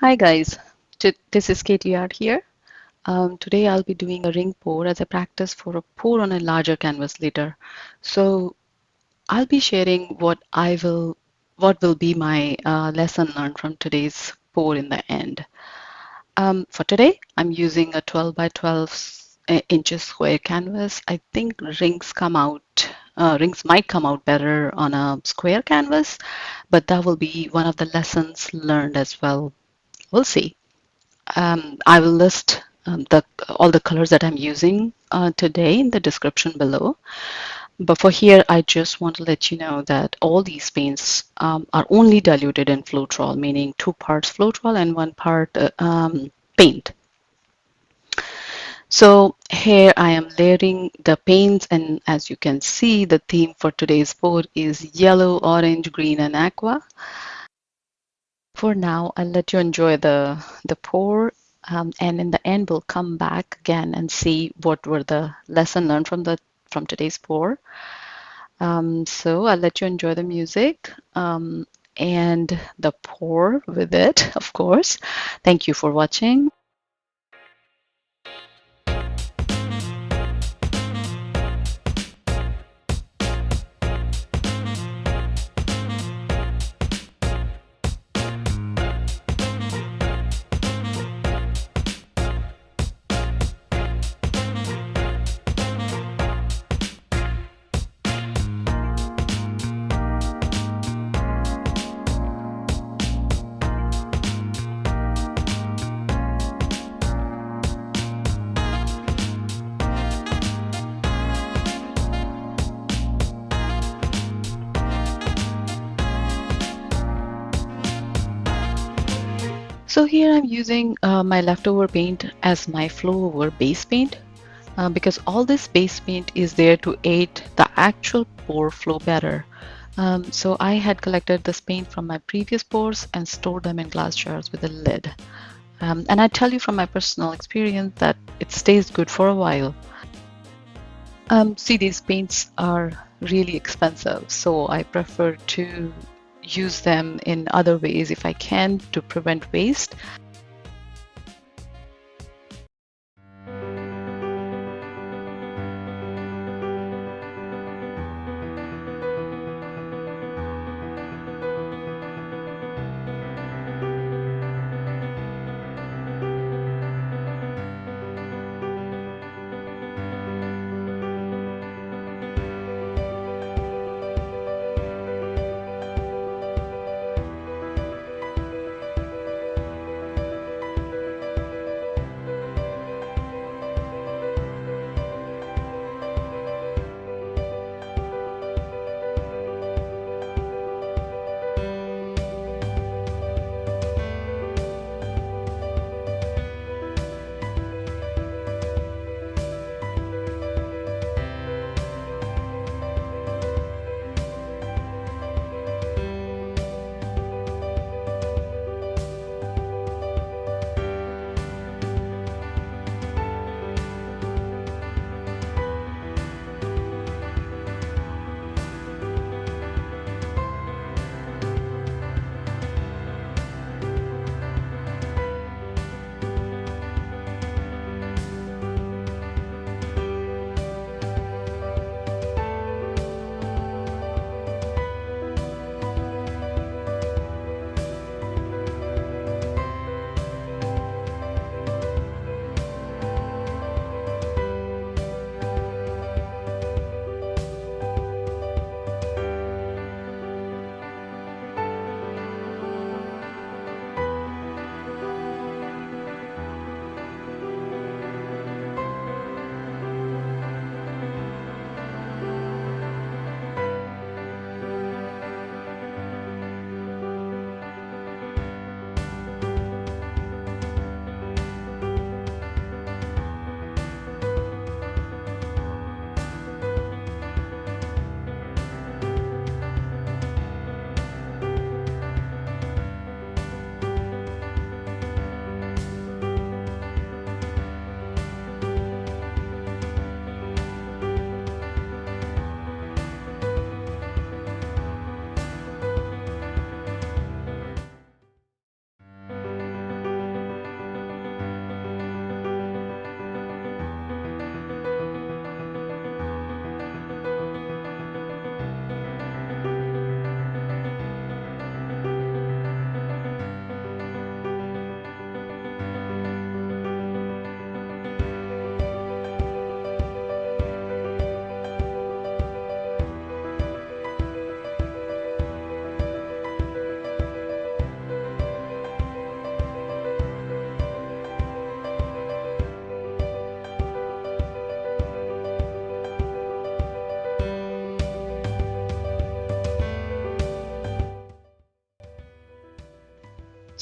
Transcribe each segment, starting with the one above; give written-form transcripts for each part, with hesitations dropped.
Hi guys, this is KTR here. Today I'll be doing a ring pour as a practice for a pour on a larger canvas later. So I'll be sharing what will be my lesson learned from today's pour in the end. For today, I'm using a 12 by 12 inches square canvas. I think rings might come out better on a square canvas, but that will be one of the lessons learned as well. We'll see. I will list all the colors that I'm using today in the description below. But for here, I just want to let you know that all these paints are only diluted in Floetrol, meaning 2 parts Floetrol and 1 part paint. So here I am layering the paints, and as you can see, the theme for today's board is yellow, orange, green, and aqua. For now, I'll let you enjoy the pour, and in the end, we'll come back again and see what were the lesson learned from today's pour. So I'll let you enjoy the music and the pour with it, of course. Thank you for watching. So here I'm using my leftover paint as my flow over base paint because all this base paint is there to aid the actual pour flow better. So I had collected this paint from my previous pours and stored them in glass jars with a lid. And I tell you from my personal experience that it stays good for a while. See, these paints are really expensive, so I prefer to use them in other ways if I can to prevent waste.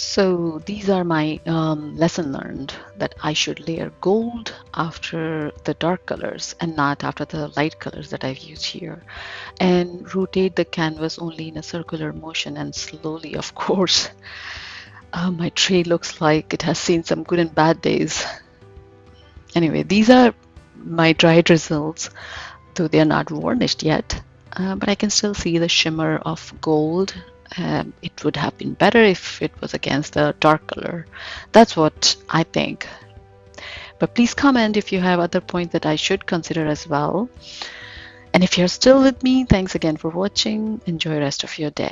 So these are my lesson learned, that I should layer gold after the dark colors and not after the light colors that I've used here. And rotate the canvas only in a circular motion and slowly, of course. My tray looks like it has seen some good and bad days. Anyway, these are my dried results, though they are not varnished yet. But I can still see the shimmer of gold. It would have been better if it was against the dark color. That's what I think. But please comment if you have other points that I should consider as well. And if you're still with me, thanks again for watching. Enjoy the rest of your day.